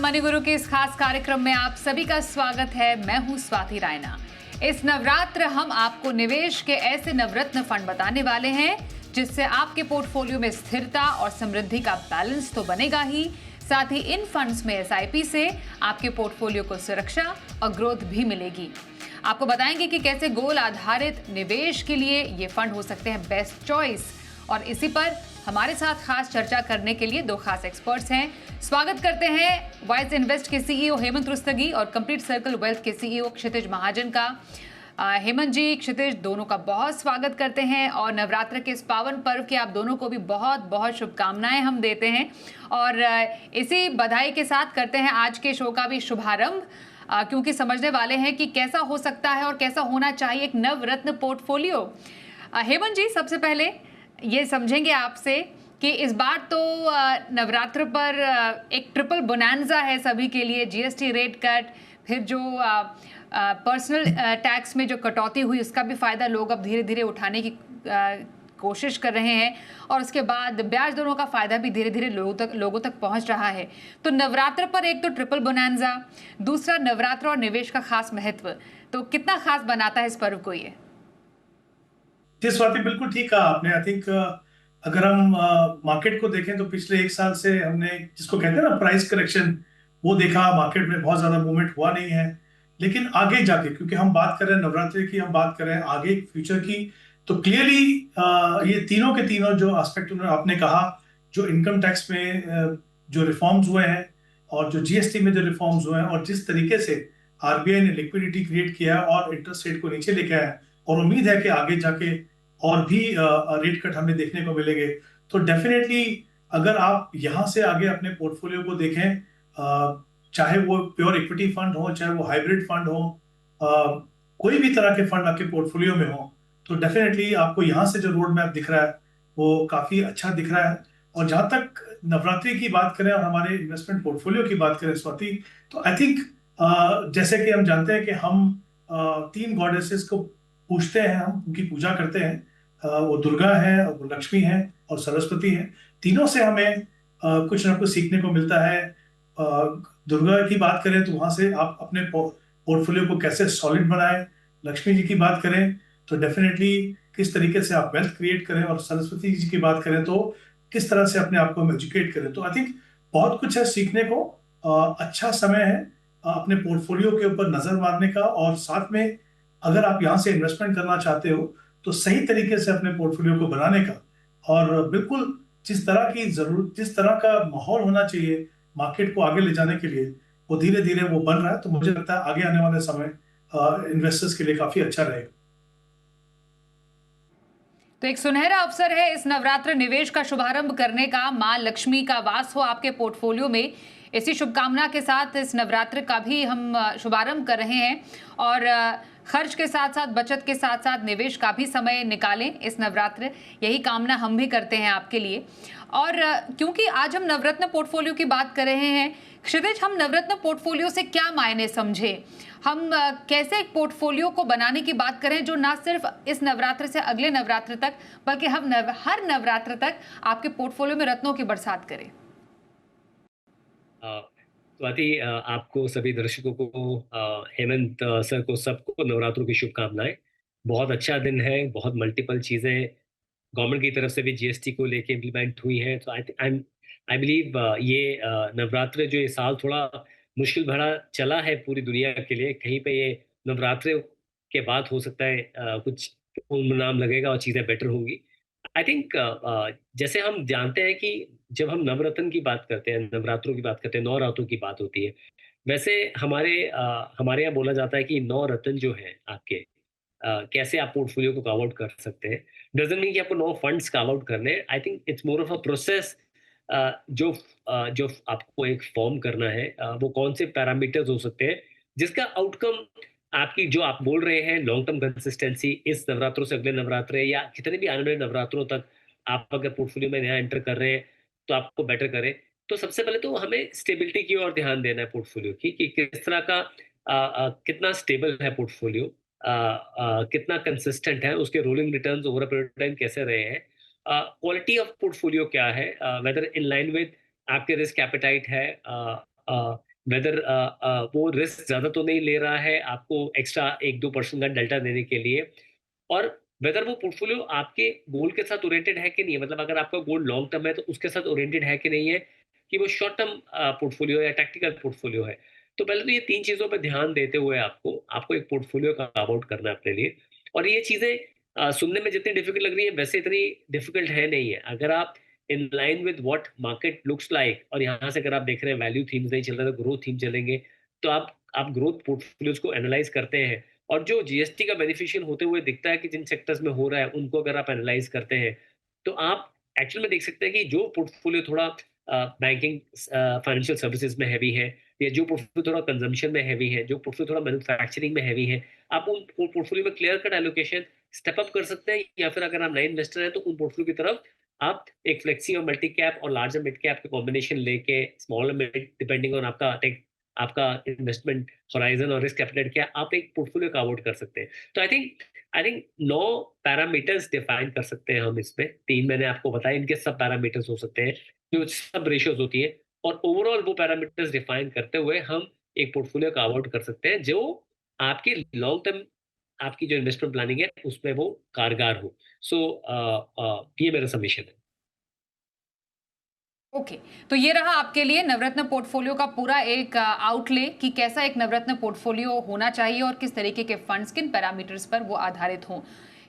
Money गुरु के इस खास कार्यक्रम में आप सभी का स्वागत है। मैं हूं स्वाति रायना। इस नवरात्र हम आपको निवेश के ऐसे नवरत्न फंड बताने वाले हैं जिससे आपके पोर्टफोलियो में स्थिरता और समृद्धि का बैलेंस तो बनेगा ही, साथ ही इन फंड्स में एसआईपी से आपके पोर्टफोलियो को सुरक्षा और ग्रोथ भी मिलेगी। आपको बताएंगे कि कैसे गोल आधारित निवेश के लिए ये फंड हो सकते हैं बेस्ट चॉइस। और इसी पर हमारे साथ खास चर्चा करने के लिए दो खास एक्सपर्ट्स हैं। स्वागत करते हैं वाइज इन्वेस्ट के सीईओ हेमंत रुस्तगी और कंप्लीट सर्कल वेल्थ के सीईओ क्षितिज महाजन का। हेमंत जी, क्षितिज, दोनों का बहुत स्वागत करते हैं और नवरात्र के इस पावन पर्व के आप दोनों को भी बहुत बहुत शुभकामनाएं हम देते हैं। और इसी बधाई के साथ करते हैं आज के शो का भी शुभारंभ, क्योंकि समझने वाले हैं कि कैसा हो सकता है और कैसा होना चाहिए एक नवरत्न पोर्टफोलियो। हेमंत जी, सबसे पहले ये समझेंगे आपसे कि इस बार तो नवरात्र पर एक ट्रिपल बोनांजा है सभी के लिए। जीएसटी रेट कट, फिर जो पर्सनल टैक्स में जो कटौती हुई उसका भी फायदा लोग अब धीरे धीरे उठाने की कोशिश कर रहे हैं, और उसके बाद ब्याज दरों का फायदा भी धीरे धीरे लोगों तक पहुंच रहा है। तो नवरात्र पर एक तो ट्रिपल बोनांजा, दूसरा नवरात्र और निवेश का खास महत्व, तो कितना खास बनाता है इस पर्व को ये? जी स्वाति, बिल्कुल ठीक कहा आपने। आई थिंक अगर हम मार्केट को देखें तो पिछले एक साल से हमने जिसको कहते हैं ना प्राइस करेक्शन, वो देखा। मार्केट में बहुत ज्यादा मूवमेंट हुआ नहीं है, लेकिन आगे जाके, क्योंकि हम बात कर रहे हैं नवरात्रि की, हम बात कर रहे हैं आगे फ्यूचर की, तो क्लियरली ये तीनों के तीनों जो एस्पेक्ट आपने कहा, जो इनकम टैक्स में जो रिफॉर्म्स हुए हैं और जो जीएसटी में जो रिफॉर्म्स हुए हैं, और जिस तरीके से आरबीआई ने लिक्विडिटी क्रिएट किया और इंटरेस्ट रेट को नीचे लेके आया, और उम्मीद है कि आगे जाके और भी रेट कट हमें देखने को मिलेंगे। तो डेफिनेटली अगर आप यहाँ से आगे अपने पोर्टफोलियो को देखें, चाहे वो प्योर इक्विटी फंड हो, चाहे वो हाइब्रिड फंड हो, कोई भी तरह के फंड आपके पोर्टफोलियो में हो, तो डेफिनेटली आपको यहाँ से जो रोड मैप दिख रहा है वो काफी अच्छा दिख रहा है। और जहां तक नवरात्रि की बात करें और हमारे इन्वेस्टमेंट पोर्टफोलियो की बात करें स्वाति, तो आई थिंक जैसे कि हम जानते हैं कि हम तीन गॉडेसेस को पूजते हैं, हम उनकी पूजा करते हैं। वो दुर्गा है, वो लक्ष्मी है और सरस्वती है। तीनों से हमें कुछ ना कुछ सीखने को मिलता है। दुर्गा की बात करें तो वहां से आप अपने पोर्टफोलियो को कैसे सॉलिड बनाएं। लक्ष्मी जी की बात करें तो डेफिनेटली किस तरीके से आप वेल्थ क्रिएट करें, और सरस्वती जी की बात करें तो किस तरह से अपने आप को एजुकेट करें। तो आई थिंक बहुत कुछ है सीखने को। अच्छा समय है अपने पोर्टफोलियो के ऊपर नजर मारने का, और साथ में अगर आप यहाँ से इन्वेस्टमेंट करना चाहते हो तो सही तरीके से अपने पोर्टफोलियो को बनाने का, और बिल्कुल जिस तरह की जरूरत, जिस तरह का माहौल होना चाहिए मार्केट को आगे ले जाने के लिए, वो धीरे धीरे वो बन रहा है। तो मुझे लगता है आगे आने वाले समय इन्वेस्टर्स के लिए काफी अच्छा रहेगा। तो एक सुनहरा अवसर है इस नवरात्र निवेश का शुभारंभ करने का। मां लक्ष्मी का वास हो आपके पोर्टफोलियो में, इसी शुभकामना के साथ इस नवरात्र का भी हम शुभारंभ कर रहे हैं। और खर्च के साथ साथ, बचत के साथ साथ निवेश का भी समय निकालें इस नवरात्र, यही कामना हम भी करते हैं आपके लिए। और क्योंकि आज हम नवरत्न पोर्टफोलियो की बात कर रहे हैं, क्षितिज, हम नवरत्न पोर्टफोलियो से क्या मायने समझे? हम कैसे एक पोर्टफोलियो को बनाने की बात करें जो ना सिर्फ इस नवरात्र से अगले नवरात्र तक, बल्कि हम हर नवरात्र तक आपके पोर्टफोलियो में रत्नों की बरसात करें? स्वाति, आपको, सभी दर्शकों को, हेमंत सर को, सबको नवरात्रों की शुभकामनाएं। बहुत अच्छा दिन है, बहुत मल्टीपल चीज़ें गवर्नमेंट की तरफ से भी जीएसटी को लेके इम्प्लीमेंट हुई हैं। तो आई बिलीव ये नवरात्र जो ये साल थोड़ा मुश्किल भरा चला है पूरी दुनिया के लिए, कहीं पे ये नवरात्र के बाद हो सकता है कुछ नाम लगेगा और चीज़ें बेटर होंगी। आई थिंक जैसे हम जानते हैं कि जब हम नवरत्न की बात करते हैं, नवरात्रों की बात करते हैं, 9 रातों की बात होती है। वैसे हमारे यहाँ बोला जाता है कि 9 रत्न जो हैं आपके, कैसे आप पोर्टफोलियो को कवर आउट कर सकते हैं। डज़न्ट मीन कि आपको 9 फंड्स कवर आउट करने हैं। I think it's more of a process. जो आपको एक फॉर्म करना है, वो कौन से पैरामीटर्स हो सकते हैं जिसका आउटकम आपकी, जो आप बोल रहे हैं लॉन्ग टर्म कंसिस्टेंसी, इस नवरात्रों से अगले नवरात्र या कितने भी आने वाले नवरात्रों तक आप अगर पोर्टफोलियो में नया एंटर कर रहे हैं तो आपको बेटर करें। तो सबसे पहले तो हमें स्टेबिलिटी की ओर ध्यान देना है पोर्टफोलियो की, कि किस तरह का कितना स्टेबल है पोर्टफोलियो, कितना कंसिस्टेंट है, उसके rolling returns over a period of time कैसे रहे हैं, क्वालिटी ऑफ पोर्टफोलियो क्या है, वेदर इन लाइन विद आपके रिस्क एपेटाइट है, वेदर वो रिस्क ज़्यादा तो नहीं ले रहा है आपको एक्स्ट्रा 1-2% का डेल्टा देने के लिए, और वेदर वो पोर्टफोलियो आपके गोल के साथ ओरिएंटेड है कि नहीं है। मतलब अगर आपका गोल लॉन्ग टर्म है तो उसके साथ ओरिएंटेड है कि नहीं है, कि वो शॉर्ट टर्म पोर्टफोलियो या टैक्टिकल पोर्टफोलियो है। तो पहले तो ये 3 चीज़ों पे ध्यान देते हुए आपको आपको एक पोर्टफोलियो कार्व आउट करना है अपने लिए। और ये चीज़ें सुनने में जितनी डिफिकल्ट लग रही है वैसे इतनी डिफिकल्ट है नहीं है। अगर आप in line with what market looks like, और यहाँ से अगर आप देख रहे हैं वैल्यू थीम्स नहीं चल रहे तो ग्रोथ थीम चलेंगे, तो आप ग्रोथ पोर्टफोलियोज को एनालाइज करते हैं, और जो जीएसटी का बेनिफिशियल होते हुए दिखता है कि जिन सेक्टर्स में हो रहा है उनको अगर आप एनालाइज करते हैं, तो आप एक्चुअल में देख सकते हैं कि जो पोर्टफोलियो थोड़ा बैंकिंग फाइनेंशियल सर्विसेज में हैवी है, या जो पोर्टफोलियो थोड़ा कंजम्पशन में हैवी है, जो पोर्टफोलियो थोड़ा मैन्युफैक्चरिंग में हैवी है, आप उन पोर्टफोलियो में clear cut allocation step up कर सकते हैं। या फिर अगर आप नए इन्वेस्टर हैं तो उन पोर्टफोलियो की तरफ आप एक फ्लेक्सी और मल्टी कैप और लार्जर मिड कैप के कॉम्बिनेशन लेके, स्मॉल मिड डिपेंडिंग ऑन आपका इन्वेस्टमेंट होराइजन और रिस्क एपेटाइट क्या है, आप एक पोर्टफोलियो कार्व आउट कर सकते हैं। तो आई थिंक 9 पैरामीटर्स डिफाइन कर सकते हैं हम इसमें। 3 मैंने आपको बताया, इनके सब पैरामीटर्स हो सकते हैं, जो सब रेशियोज होती है, और ओवरऑल वो पैरामीटर्स डिफाइन करते हुए हम एक पोर्टफोलियो कार्व आउट कर सकते हैं जो आपकी लॉन्ग टर्म आपकी जो इन्वेस्टमेंट प्लानिंग है उसमें वो कारगर हो। सो ये मेरा सबमिशन है। ओके, तो ये रहा आपके लिए नवरत्न पोर्टफोलियो का पूरा एक आउटले कि कैसा एक नवरत्न पोर्टफोलियो होना चाहिए और किस तरीके के फंड्स किन पैरामीटर्स पर वो आधारित हों।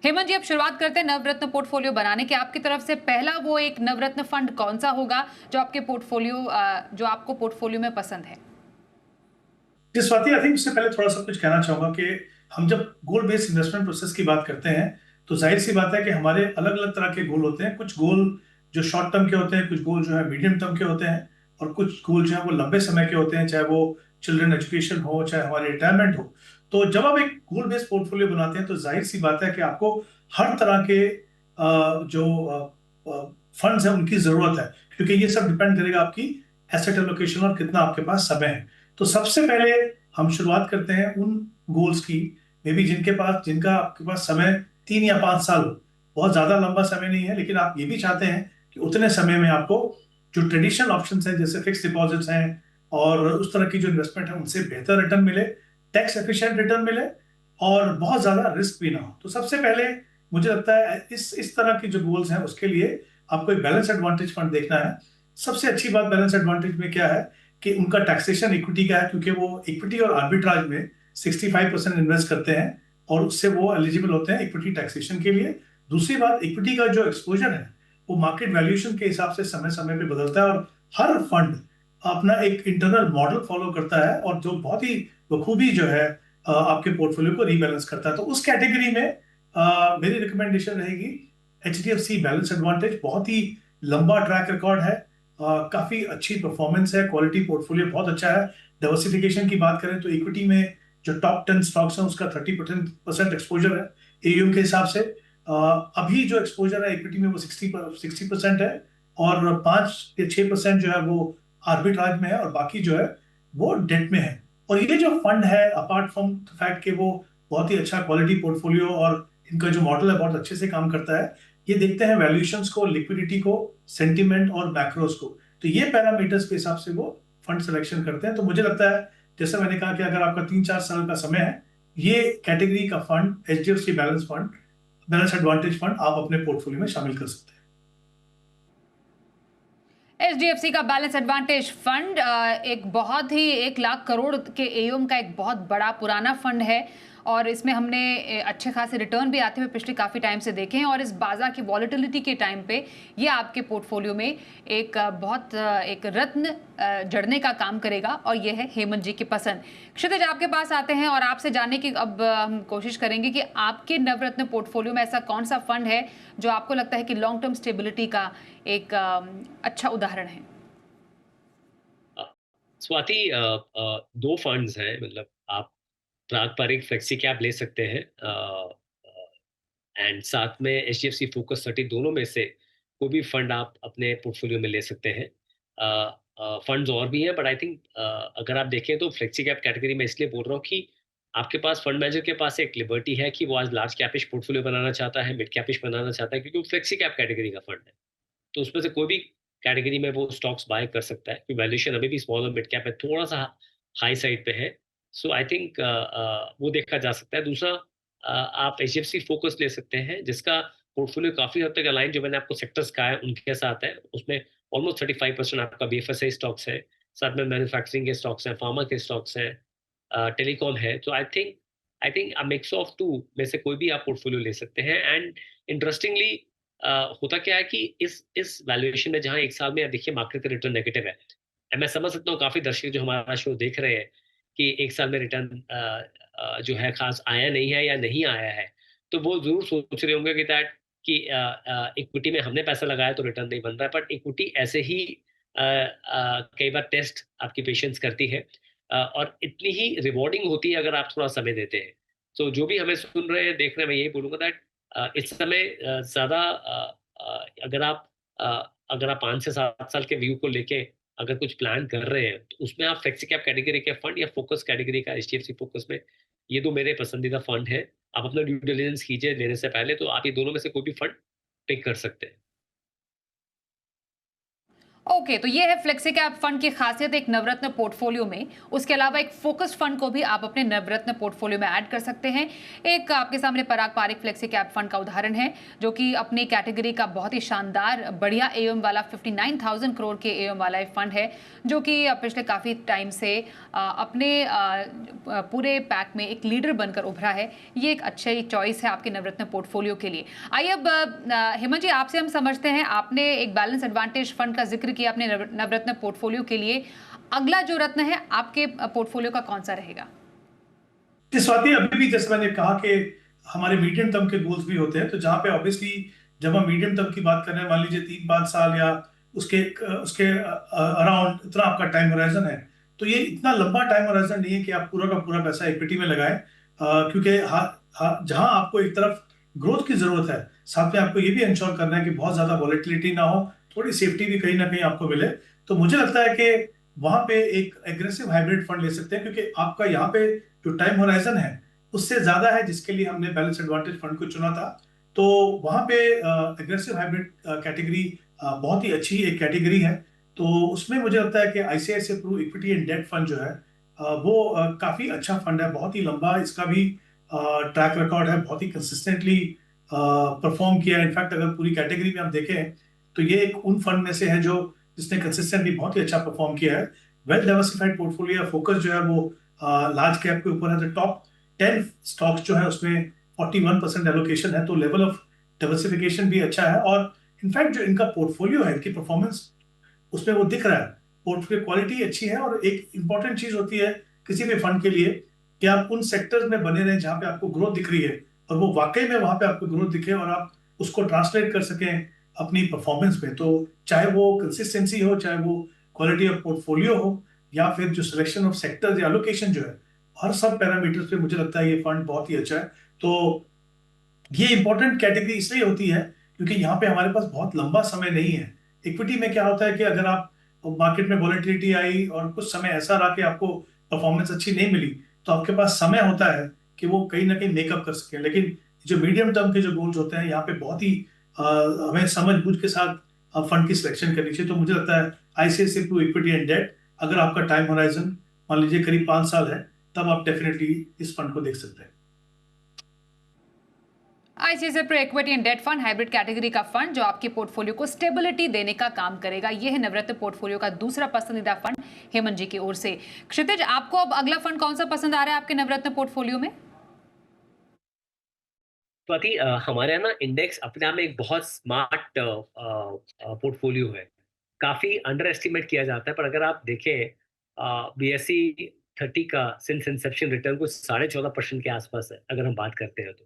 हेमंत जी, अब शुरुआत करते हैं नवरत्न पोर्टफोलियो बनाने की। आपकी तरफ से पहला वो एक नवरत्न फंड कौन सा होगा जो आपके पोर्टफोलियो जो आपको पोर्टफोलियो में पसंद है? जी स्वाति, आई थिंक उससे पहले थोड़ा सा कुछ कहना चाहूंगा कि हम जब गोल बेस्ड इन्वेस्टमेंट प्रोसेस की बात करते हैं तो जाहिर सी बात है कि हमारे अलग अलग तरह के गोल होते हैं। कुछ गोल जो शॉर्ट टर्म के होते हैं, कुछ गोल जो है मीडियम टर्म के होते हैं, और कुछ गोल जो है वो लंबे समय के होते हैं, चाहे वो चिल्ड्रन एजुकेशन हो, चाहे हमारी रिटायरमेंट हो। तो जब आप एक गोल बेस्ड पोर्टफोलियो बनाते हैं तो जाहिर सी बात है कि आपको हर तरह के जो फंड्स हैं उनकी जरूरत है, क्योंकि ये सब डिपेंड करेगा आपकी एसेट एलोकेशन और कितना आपके पास समय है। तो सबसे पहले हम शुरुआत करते हैं उन गोल्स की, मे बी जिनका आपके पास समय 3 या 5 साल हो। बहुत ज्यादा लंबा समय नहीं है, लेकिन आप ये भी चाहते हैं कि उतने समय में आपको जो ट्रेडिशनल ऑप्शंस हैं जैसे फिक्स डिपॉजिट्स हैं और उस तरह की जो इन्वेस्टमेंट है उनसे बेहतर रिटर्न मिले, टैक्स एफिशिएंट रिटर्न मिले, और बहुत ज्यादा रिस्क भी ना हो। तो सबसे पहले मुझे लगता है इस तरह की जो गोल्स हैं उसके लिए आपको एक बैलेंस एडवांटेज फंड देखना है। सबसे अच्छी बात बैलेंस एडवांटेज में क्या है कि उनका टैक्सेशन इक्विटी का है, क्योंकि वो इक्विटी और आर्बिट्राज में 65% इन्वेस्ट करते हैं और उससे वो एलिजिबल होते हैं इक्विटी टैक्सेशन के लिए। दूसरी बात, इक्विटी का जो एक्सपोजर है वो मार्केट वैल्यूएशन के हिसाब से समय समय पे बदलता है, और हर फंड अपना एक इंटरनल मॉडल फॉलो करता है और जो बहुत ही बखूबी जो है आपके पोर्टफोलियो को रीबैलेंस करता है। तो उस कैटेगरी में मेरी रिकमेंडेशन रहेगी HDFC बैलेंस एडवांटेज। बहुत ही लंबा ट्रैक रिकॉर्ड है, काफी अच्छी परफॉर्मेंस है, क्वालिटी पोर्टफोलियो बहुत अच्छा है। डाइवर्सिफिकेशन की बात करें तो इक्विटी में जो टॉप 10 स्टॉक्स हैं उसका 30% एक्सपोजर है AUM के हिसाब से। अभी जो एक्सपोजर है इक्विटी में वो 60% है, और 5 या 6% जो है वो आर्बिट्राज में है, और बाकी जो है वो डेट में है। और ये जो फंड है, अपार्ट फ्रॉम द फैक्ट कि वो बहुत ही अच्छा क्वालिटी पोर्टफोलियो और इनका जो मॉडल है बहुत अच्छे से काम करता है, ये देखते हैं वैल्यूएशंस को, लिक्विडिटी को, सेंटिमेंट और मैक्रोस को। तो ये पैरामीटर्स के हिसाब से वो फंड सिलेक्शन करते हैं। तो मुझे लगता है, जैसे मैंने कहा कि अगर आपका 3-4 साल का समय है, ये कैटेगरी का fund HDFC balance advantage fund आप अपने पोर्टफोलियो में शामिल कर सकते हैं। HDFC का बैलेंस एडवांटेज फंड एक बहुत ही 1 लाख करोड़ के AUM का एक बहुत बड़ा पुराना फंड है, और इसमें हमने अच्छे खासे रिटर्न भी आते हुए पिछले काफ़ी टाइम से देखे हैं, और इस बाजार की वॉलेटिलिटी के टाइम पे ये आपके पोर्टफोलियो में एक बहुत एक रत्न जड़ने का काम करेगा, और ये है हेमंत जी की पसंद। क्षितिज, आपके पास आते हैं और आपसे जानने की अब हम कोशिश करेंगे कि आपके नवरत्न पोर्टफोलियो में ऐसा कौन सा फंड है जो आपको लगता है कि लॉन्ग टर्म स्टेबिलिटी का एक अच्छा उदाहरण है। स्वाति, 2 फंड्स हैं, मतलब आप पारंपरिक फ्लेक्सी कैप ले सकते हैं, एंड साथ में HDFC फोकस 30, दोनों में से कोई भी फंड आप अपने पोर्टफोलियो में ले सकते हैं। फंड्स और भी हैं, बट आई थिंक अगर आप देखें तो फ्लेक्सी कैप कैटेगरी में इसलिए बोल रहा हूँ कि आपके पास फंड मैनेजर के पास एक लिबर्टी है कि वो आज लार्ज कैपिश पोर्टफोलियो बनाना चाहता है, मिड कैपिश बनाना चाहता है, क्योंकि वो फ्लेक्सी कैप कैटेगरी का फंड है। तो उसमें से कोई भी कैटेगरी में वो स्टॉक्स बाय कर सकता है, क्योंकि वैल्यूएशन अभी भी स्मॉल और मिड कैप में थोड़ा सा हाई साइड पे है। सो आई थिंक वो देखा जा सकता है। दूसरा, आप एचडीएफसी फोकस ले सकते हैं, जिसका पोर्टफोलियो काफी हद तक अलाइन, जो मैंने आपको सेक्टर्स कहा है उनके साथ है। उसमें ऑलमोस्ट 35% आपका बीएफएसआई स्टॉक्स है, साथ में मैन्युफैक्चरिंग के स्टॉक्स हैं, फार्मा के स्टॉक्स हैं, टेलीकॉम है। तो I think a mix of two में से कोई भी आप पोर्टफोलियो ले सकते हैं। एंड इंटरेस्टिंगली होता क्या है कि इस वैल्यूएशन में, जहां एक साल में देखिए मार्केट का रिटर्न नेगेटिव है, मैं समझ सकता हूँ काफी दर्शक जो हमारा शो देख रहे हैं कि एक साल में रिटर्न जो है खास आया नहीं है या नहीं आया है, तो वो जरूर सोच रहे होंगे कि इक्विटी में हमने पैसा लगाया तो रिटर्न नहीं बन रहा है। बट इक्विटी ऐसे ही कई बार टेस्ट आपकी पेशेंस करती है, और इतनी ही रिवॉर्डिंग होती है अगर आप थोड़ा समय देते हैं। तो जो भी हमें सुन रहे हैं, देख रहे हैं, मैं यही बोलूंगा दैट इस समय ज्यादा अगर आप 5 से 7 साल के व्यू को लेके अगर कुछ प्लान कर रहे हैं, तो उसमें आप फ्लेक्सी कैप कैटेगरी के फंड या फोकस कैटेगरी का एचडीएफसी फोकस में, ये दो मेरे पसंदीदा फंड है। आप अपना ड्यू डिलिजेंस कीजिए लेने से पहले, तो आप ये दोनों में से कोई भी फंड पिक कर सकते हैं। ओके, तो ये है फ्लेक्सी कैप फंड की खासियत एक नवरत्न पोर्टफोलियो में। उसके अलावा एक फोकस्ड फंड को भी आप अपने नवरत्न पोर्टफोलियो में ऐड कर सकते हैं। एक आपके सामने पराग पारिक फ्लेक्सी कैप फंड का उदाहरण है, जो कि अपनी कैटेगरी का बहुत ही शानदार बढ़िया एएम वाला 59,000 करोड़ के एएम वाला एक फंड है, जो कि पिछले काफ़ी टाइम से अपने पूरे पैक में एक लीडर बनकर उभरा है। ये एक अच्छी चॉइस है आपके नवरत्न पोर्टफोलियो के लिए। आइए अब हेमंत जी, आपसे हम समझते हैं, आपने एक बैलेंस एडवांटेज फंड का जिक्र किया अपने नवरत्न पोर्टफोलियो के लिए। अगला जो रत्न है आपके पोर्टफोलियो का कौन सा रहेगा? स्वाति, अभी भी जैसे मैंने कहा कि हमारे मीडियम टर्म के गोल्स भी होते हैं, तो जहां पे ऑब्वियसली जब हम मीडियम टर्म की बात कर रहे हैं, मान लीजिए 3-5 साल या उसके उसके अराउंड इतना आपका टाइम होराइजन है, तो ये इतना लंबा टाइम होराइजन नहीं है कि आप पूरा का पूरा पैसा इक्विटी में लगाएं, क्योंकि जहां आपको एक तरफ ग्रोथ की जरूरत है, साथ में आपको ये भी इंश्योर करना है कि बहुत ज्यादा वॉलेटिलिटी ना हो, थोड़ी सेफ्टी भी कहीं ना कहीं आपको मिले। तो मुझे लगता है कि वहां पे एक एग्रेसिव हाइब्रिड फंड ले सकते हैं, क्योंकि आपका यहाँ पे जो टाइम होराइजन है उससे ज्यादा है, जिसके लिए हमने बैलेंस एडवांटेज फंड को चुना था। तो वहां पे एग्रेसिव हाइब्रिड कैटेगरी बहुत ही अच्छी एक कैटेगरी है। तो उसमें मुझे लगता है कि ICICI Pru equity and debt fund जो है वो काफी अच्छा फंड है, बहुत ही लंबा इसका भी ट्रैक रिकॉर्ड है, बहुत ही कंसिस्टेंटली परफॉर्म किया है। इनफैक्ट अगर पूरी कैटेगरी में हम देखें तो ये एक उन फंड में से है जो जिसने कंसिस्टेंटली बहुत ही अच्छा परफॉर्म किया है। वेल डाइवर्सिफाइड पोर्टफोलियो फोकस जो है वो लार्ज कैप के ऊपर है। तो टॉप 10 स्टॉक्स जो है उसमें 41% एलोकेशन है, तो लेवल ऑफ डाइवर्सिफिकेशन भी अच्छा है। और इनफैक्ट जो इनका पोर्टफोलियो है, इनकी परफॉर्मेंस उसमें वो दिख रहा है, पोर्टफोलियो क्वालिटी अच्छी है। और एक इंपॉर्टेंट चीज होती है किसी भी फंड के लिए कि आप उन सेक्टर्स में बने रहें जहां पे आपको ग्रोथ दिख रही है, और वो वाकई में वहां पे आपको ग्रोथ दिखे और आप उसको ट्रांसलेट कर सकें अपनी परफॉर्मेंस में। तो चाहे वो कंसिस्टेंसी हो, चाहे वो क्वालिटी ऑफ पोर्टफोलियो हो, या फिर जो सिलेक्शन ऑफ सेक्टर्स या एलोकेशन जो है, हर सब पैरामीटर्स पे मुझे लगता है ये फंड बहुत ही अच्छा है। तो ये इंपॉर्टेंट कैटेगरी इसलिए होती है क्योंकि यहाँ पे हमारे पास बहुत लंबा समय नहीं है। इक्विटी में क्या होता है कि अगर आप मार्केट में वॉलेटिलिटी आई और कुछ समय ऐसा रहा कि आपको परफॉर्मेंस अच्छी नहीं मिली, तो आपके पास समय होता है कि वो कहीं ना कहीं मेकअप कर सके। लेकिन जो मीडियम टर्म के जो गोल्स होते हैं, यहाँ पे बहुत ही हमें समझ बूझ के साथ फंड की सिलेक्शन करनी चाहिए। तो मुझे लगता है ICICI Pru equity and debt, अगर आपका टाइम होराइजन मान लीजिए करीब 5 साल है, तब आप डेफिनेटली इस फंड को देख सकते हैं। ICICI Pru equity and debt fund hybrid category का फंड जो आपके पोर्टफोलियो को स्टेबिलिटी देने का काम करेगा। यह है नवरत्न पोर्टफोलियो का दूसरा पसंदीदा फंड हेमंत जी की ओर से। क्षितिज, आपको अब अगला फंड कौन सा पसंद आ रहा है आपके नवरत्न पोर्टफोलियो में? स्वाति, हमारे यहाँ ना इंडेक्स अपने आप में एक बहुत स्मार्ट पोर्टफोलियो है। काफी अंडर एस्टिमेट किया जाता है, पर अगर आप देखें बीएसई 30 का सिंस इंसेप्शन रिटर्न कुछ 14.5% के आसपास है, अगर हम बात करते हैं तो।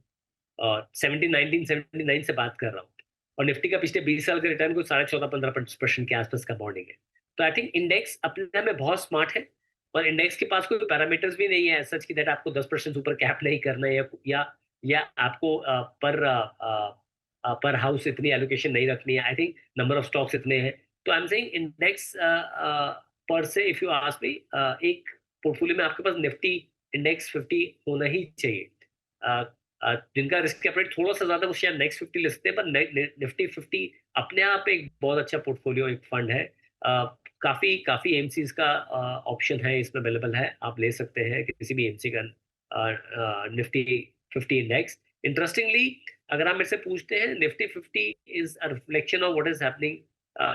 1979 से बात कर रहा हूँ। और निफ्टी का पिछले 20 साल का रिटर्न कुछ 14.5-15% के आसपास का बॉन्डिंग है। तो आई थिंक इंडेक्स अपने आप में बहुत स्मार्ट है, और इंडेक्स के पास कोई पैरामीटर्स भी नहीं है सच की दैट आपको 10% ऊपर कैप नहीं करना है, या आपको पर हाउस इतनी एलोकेशन नहीं रखनी है। I think number of stocks इतने हैं। तो आई एम सेइंग इंडेक्स पर से, इफ यू आस्क मी, एक पोर्टफोलियो में आपके पास निफ्टी इंडेक्स 50 होना ही चाहिए। जिनका रिस्क एपेटाइट थोड़ा सा ज्यादा वो शायद नेक्स्ट 50 ले सकते हैं, पर निफ्टी 50 अपने आप एक बहुत अच्छा पोर्टफोलियो, एक फंड है। काफी काफी एमसीज का ऑप्शन है इसमें अवेलेबल है, आप ले सकते हैं किसी भी एमसी का निफ्टी 50 इंडेक्स। इंटरेस्टिंगली अगर आप मेरे से पूछते हैं, Nifty 50 is a reflection of what is happening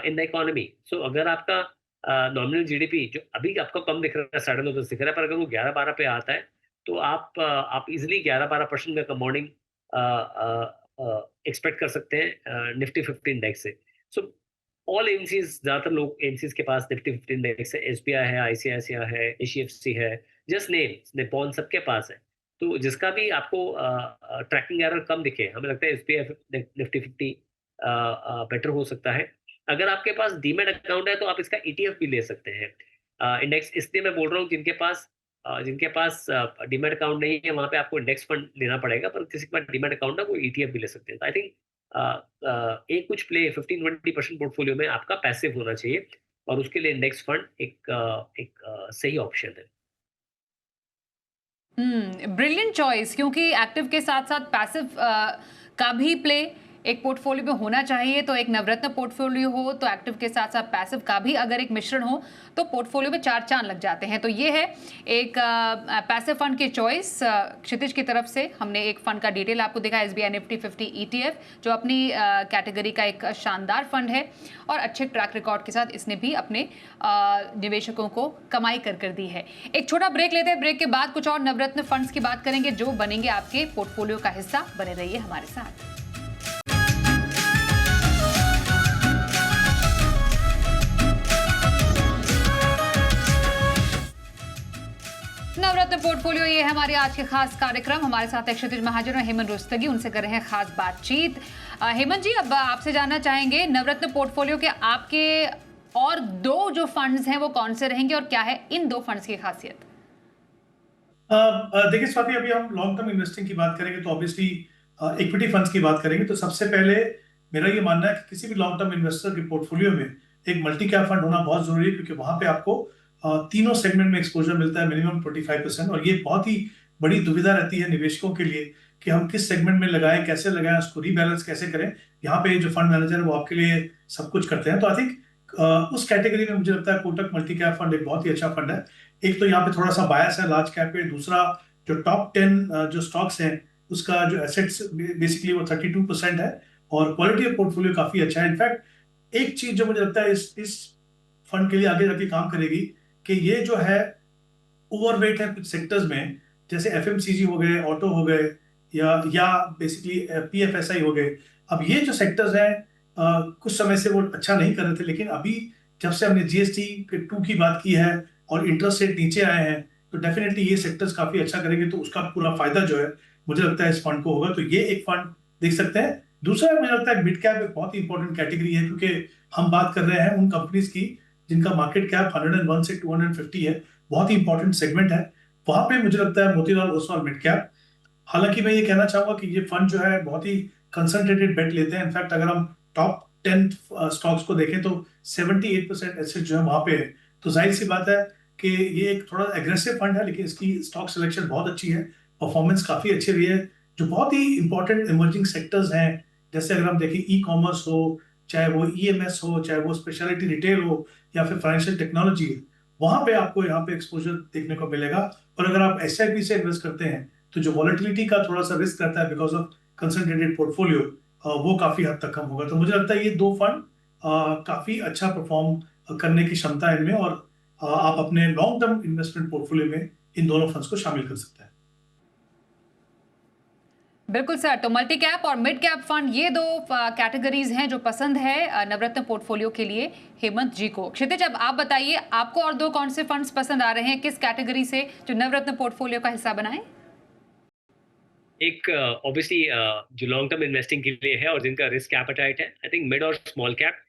in the economy. So अगर आपका नॉमिनल जीडीपी जो अभी आपको कम दिख रहा है, 9.5-10 दिख रहा है, पर अगर वो 11-12 पे आता है तो आप इजिली 11-12% का कंपाउंडिंग एक्सपेक्ट कर सकते हैं निफ्टी 50 इंडेक्स से। सो ऑल एमसीज, ज्यादातर लोग एमसीज के पास निफ्टी 50 इंडेक्स है, एसबीआई है, आईसीआईसीआई है, एचडीएफसी है, जस्ट नेम्स, निपॉन, सबके पास है। तो जिसका भी आपको ट्रैकिंग एरर कम दिखे, हमें लगता है एसबीआई निफ्टी 50 बेटर हो सकता है। अगर आपके पास डीमेट अकाउंट है तो आप इसका ईटीएफ भी ले सकते हैं इंडेक्स। इसलिए मैं बोल रहा हूँ जिनके पास डीमेट अकाउंट नहीं है वहां पे आपको इंडेक्स फंड लेना पड़ेगा, पर किसी के पास डीमेट अकाउंट है वो ईटीएफ भी ले सकते हैं। आई थिंक एक कुछ प्ले 15-20% पोर्टफोलियो में आपका पैसिव होना चाहिए, और उसके लिए इंडेक्स फंड एक सही ऑप्शन है। ब्रिलियंट चॉइस, क्योंकि एक्टिव के साथ साथ पैसिव का भी प्ले एक पोर्टफोलियो में होना चाहिए। तो एक नवरत्न पोर्टफोलियो हो तो एक्टिव के साथ साथ पैसिव का भी अगर एक मिश्रण हो तो पोर्टफोलियो में 4 चांद लग जाते हैं। तो ये है एक पैसिव फंड की चॉइस क्षितिज की तरफ से। हमने एक फंड का डिटेल आपको दिखा, एसबीआई निफ्टी 50 ईटीएफ, जो अपनी कैटेगरी का एक शानदार फंड है और अच्छे ट्रैक रिकॉर्ड के साथ इसने भी अपने निवेशकों को कमाई कर दी है। एक छोटा ब्रेक लेते हैं, ब्रेक के बाद कुछ और नवरत्न फंड्स की बात करेंगे जो बनेंगे आपके पोर्टफोलियो का हिस्सा। बने रहिए हमारे साथ। नवरत्न पोर्टफोलियो, ये है हमारे आज के खास कार्यक्रम। हमारे साथ क्षितिज महाजन और हेमंत रुस्तगी, उनसे कर रहे हैं खास बातचीत। हेमंत जी, अब आपसे जानना चाहेंगे नवरत्न पोर्टफोलियो के आपके और 2 जो फंड्स हैं वो कौन से रहेंगे और क्या है इन 2 फंड्स की खासियत? देखिए स्वाति, अभी हम लॉन्ग टर्म इन्वेस्टिंग की बात करेंगे तो ऑब्वियसली इक्विटी फंड्स की बात करेंगे। तो सबसे पहले मेरा ये मानना है कि किसी भी लॉन्ग टर्म इन्वेस्टर के पोर्टफोलियो में एक मल्टी कैप फंड होना बहुत जरूरी है, क्योंकि वहां पे आपको तीनों सेगमेंट में एक्सपोजर मिलता है, मिनिमम 25%। और ये बहुत ही बड़ी दुविधा रहती है निवेशकों के लिए कि हम किस सेगमेंट में लगाएं, कैसे लगाएं, उसको रीबैलेंस कैसे करें। यहाँ पे जो फंड मैनेजर है वो आपके लिए सब कुछ करते हैं। तो आई थिंक उस कैटेगरी में मुझे लगता है कोटक मल्टी कैप फंड एक बहुत ही अच्छा फंड है। एक तो यहाँ पे थोड़ा सा बायस है लार्ज कैप पे, दूसरा जो टॉप 10 जो स्टॉक्स हैं उसका जो एसेट्स बेसिकली वो 32% है, और क्वालिटी ऑफ पोर्टफोलियो काफी अच्छा है। इनफैक्ट एक चीज जो मुझे लगता है इस फंड के लिए आगे जाके काम करेगी कि ये जो है ओवरवेट है कुछ सेक्टर्स में, जैसे एफएमसीजी हो गए, ऑटो हो गए, या बेसिकली पीएफएसआई हो गए। अब ये जो सेक्टर्स हैं कुछ समय से वो अच्छा नहीं कर रहे थे, लेकिन अभी जब से हमने जीएसटी के 2 की बात की है और इंटरेस्ट रेट नीचे आए हैं तो डेफिनेटली ये सेक्टर्स काफी अच्छा करेंगे। तो उसका पूरा फायदा जो है मुझे लगता है इस फंड को होगा। तो ये एक फंड देख सकते हैं। दूसरा मुझे लगता है मिड कैप एक बहुत ही इंपॉर्टेंट कैटेगरी है, क्योंकि हम बात कर रहे हैं उन कंपनीज की जिनका मार्केट कैप 101 से 250 है, बहुत ही इंपॉर्टेंट सेगमेंट है। वहां पे मुझे लगता है मोतीलाल ओसवाल मिड कैप। हालांकि मैं ये कहना चाहूंगा कि ये फंड जो है बहुत ही कंसंट्रेटेड बेट लेते हैं। इनफैक्ट अगर हम टॉप 10 स्टॉक्स को देखें तो 78% एसेट जो है वहां पे है। तो जाहिर सी बात है कि ये एक थोड़ा एग्रेसिव फंड है, लेकिन इसकी स्टॉक सिलेक्शन बहुत अच्छी है, परफॉर्मेंस काफी अच्छी रही है। जो बहुत ही इंपॉर्टेंट इमर्जिंग सेक्टर्स हैं, जैसे अगर हम देखें ई कॉमर्स हो, चाहे वो ईएमएस हो, चाहे वो स्पेशलिटी रिटेल हो, या फिर फाइनेंशियल टेक्नोलॉजी, वहां पे आपको यहाँ पे एक्सपोजर देखने को मिलेगा। और अगर आप एसआईपी से इन्वेस्ट करते हैं तो जो वॉलेटिलिटी का थोड़ा सा रिस्क रहता है बिकॉज ऑफ कंसंट्रेटेड पोर्टफोलियो, वो काफी हद तक कम होगा। तो मुझे लगता है ये 2 फंड काफी अच्छा परफॉर्म करने की क्षमता है इनमें, और आप अपने लॉन्ग टर्म इन्वेस्टमेंट पोर्टफोलियो में इन दोनों फंड्स को शामिल कर सकते हैं। बिल्कुल सर, तो मल्टी कैप और मिड कैप फंड, ये 2 कैटेगरीज हैं जो पसंद है नवरत्न पोर्टफोलियो के लिए हेमंत जी को। क्षितिज, अब आप बताइए आपको और 2 कौन से फंड्स पसंद आ रहे हैं किस कैटेगरी से जो नवरत्न पोर्टफोलियो का हिस्सा बनाएं? एक ऑब्वियसली जो लॉन्ग टर्म इन्वेस्टिंग के लिए है और जिनका रिस्क एपेटाइट है, आई थिंक मिड और small cap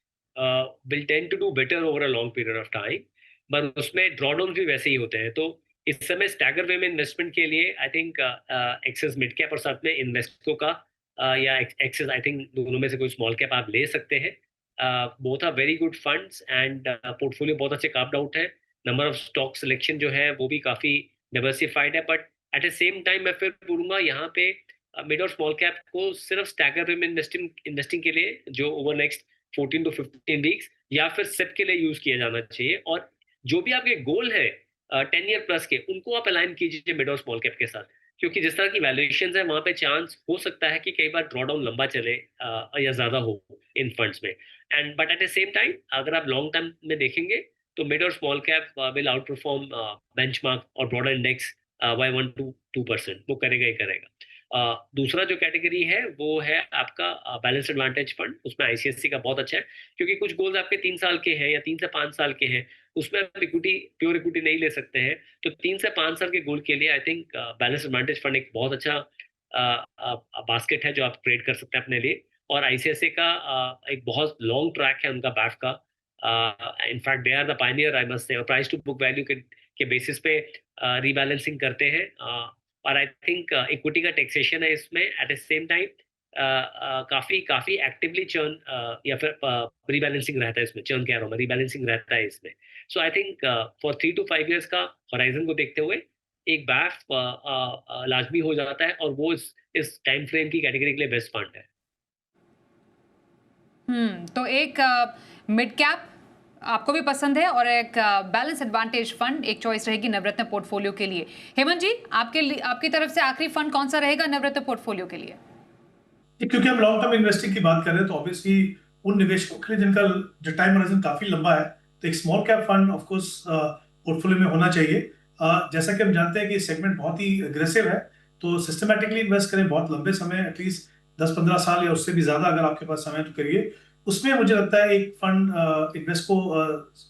will tend to do better over a long period of time, पर उसमें ड्रॉडाउन भी वैसे ही होते हैं। तो इस समय स्टैगर वे में इन्वेस्टमेंट के लिए I think Axis mid cap और साथ में इन्वेस्टको का या एक्सेस, आई थिंक दोनों में से कोई स्मॉल कैप आप ले सकते हैं। Both are very good funds and portfolio बहुत अच्छे कार्व्ड आउट है। नंबर ऑफ स्टॉक सिलेक्शन जो है वो भी काफी डाइवर्सिफाइड है, but at the same time मैं फिर बोलूंगा यहाँ पे मिड और स्मॉल कैप को सिर्फ स्टैगर में इन्वेस्टिंग के लिए जो ओवर नेक्स्ट 14 to 15 वीक्स या फिर सिप के लिए यूज किया जाना चाहिए। और जो भी आपके गोल है 10 ईयर प्लस के, उनको आप अलाइन कीजिए मिड और स्मॉल कैप के साथ, क्योंकि जिस तरह की वैल्यूएशंस है वहां पे चांस हो सकता है कि कई बार ड्रॉडाउन लंबा चले या ज्यादा हो इन फंड्स में। And but at the same time अगर आप लॉन्ग टर्म में देखेंगे तो मिड और small cap will out perform benchmark और ब्रॉडर इंडेक्स बाय 1 to 2%, वो करेगा ही करेगा। दूसरा जो कैटेगरी है वो है आपका बैलेंस एडवांटेज फंड। उसमें आईसीएससी का बहुत अच्छा है, क्योंकि कुछ गोल्स आपके 3 साल के हैं या 3 से 5 साल के हैं, उसमें आप प्योर इक्विटी नहीं ले सकते हैं। तो 3 से 5 साल के गोल के लिए I think balance advantage fund एक बहुत अच्छा बास्केट है जो आप ट्रेड कर सकते हैं अपने लिए। और आईसीआईसीआई का एक बहुत लॉन्ग ट्रैक है उनका बैफ का। In fact they are the pioneer I must say, और प्राइस टू बुक वैल्यू के बेसिस पे रीबैलेंसिंग करते हैं। और आई थिंक इक्विटी का टैक्सेशन है इसमें, एट द सेम टाइम काफी एक्टिवली चर्न या फिर रीबैलेंसिंग रहता है इसमें, चर्न कह रहा हूँ मैं, रीबैलेंसिंग रहता है इसमें। So I think for 3 to 5 years का होराइजन को देखते हुए एक बैफ लाजमी हो जाता है, और वो इस टाइम फ्रेम की कैटेगरी के लिए बेस्ट फंड है। तो एक मिड कैप आपको भी पसंद है और एक बैलेंस एडवांटेज फंड एक चॉइस रहेगी नवरत्न पोर्टफोलियो के लिए। हेमंत जी, आपकी तरफ से आखिरी फंड कौन सा रहेगा नवरत्न पोर्टफोलियो के लिए? क्योंकि हम लॉन्ग टर्म इन्वेस्टिंग की बात कर रहे हैं तो ऑब्वियसली उन निवेशकों के लिए जिनका जो टाइम होराइजन काफी लंबा है, तो एक small cap fund of course portfolio में होना चाहिए। जैसा कि हम जानते हैं कि सेगमेंट बहुत ही अग्रेसिव है, तो सिस्टमैटिकली इन्वेस्ट करें बहुत लंबे समय, एटलीस्ट 10-15 साल या उससे भी ज्यादा अगर आपके पास समय तो करिए। उसमें मुझे लगता है एक fund Invesco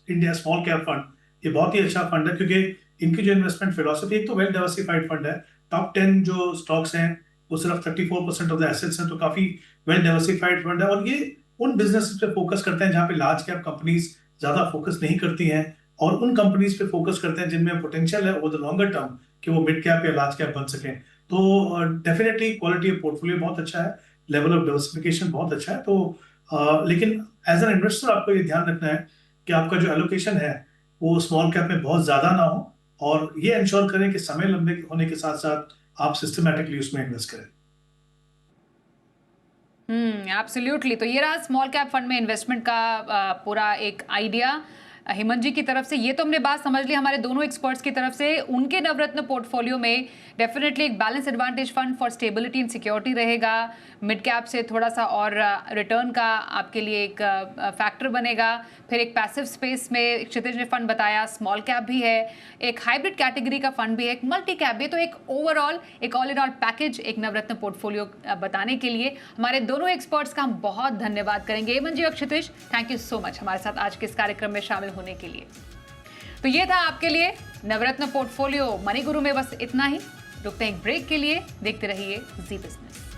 India small cap fund ये बहुत ही अच्छा फंड है, क्योंकि इनकी जो इन्वेस्टमेंट फिलोसफी, एक तो वेल डाइवर्सिफाइड फंड है, टॉप 10 जो स्टॉक्स हैं वो सिर्फ 34% ऑफ द एसेट्स हैं, तो काफी वेल डाइवर्सिफाइड फंड है। और ये उन बिजनेस पे फोकस करते हैं जहां पे लार्ज कैप कंपनीज ज्यादा फोकस नहीं करती हैं, और उन कंपनीज पे फोकस करते हैं जिनमें पोटेंशियल है ओवर द लॉन्गर टर्म कि वो मिड कैप या लार्ज कैप बन सकें। तो डेफिनेटली क्वालिटी ऑफ पोर्टफोलियो बहुत अच्छा है, लेवल ऑफ डाइवर्सिफिकेशन बहुत अच्छा है। तो लेकिन एज एन इन्वेस्टर आपको ये ध्यान रखना है कि आपका जो एलोकेशन है वो स्मॉल कैप में बहुत ज्यादा ना हो, और ये इंश्योर करें कि समय लंबे होने के साथ साथ आप सिस्टमैटिकली उसमें इन्वेस्ट करें। एब्सोल्युटली। तो ये रहा स्मॉल कैप फंड में इन्वेस्टमेंट का पूरा एक आइडिया हेमंत जी की तरफ से। ये तो हमने बात समझ ली हमारे दोनों एक्सपर्ट्स की तरफ से। उनके नवरत्न पोर्टफोलियो में डेफिनेटली एक balance advantage fund for stability and security रहेगा। मिड कैप से थोड़ा सा और रिटर्न का आपके लिए एक फैक्टर बनेगा। फिर एक पैसिव स्पेस में क्षितिज ने फंड बताया, स्मॉल कैप भी है, एक हाइब्रिड कैटेगरी का फंड भी है, एक मल्टी कैप भी। तो एक ओवरऑल एक ऑल इन ऑल पैकेज एक नवरत्न पोर्टफोलियो बताने के लिए हमारे दोनों एक्सपर्ट्स का हम बहुत धन्यवाद करेंगे। हेमंत जी और क्षितिज, थैंक यू सो मच हमारे साथ आज के इस कार्यक्रम में शामिल होने के लिए। तो ये था आपके लिए नवरत्न पोर्टफोलियो मनी गुरु में। बस इतना ही, रुकते हैं एक ब्रेक के लिए। देखते रहिए जी बिजनेस।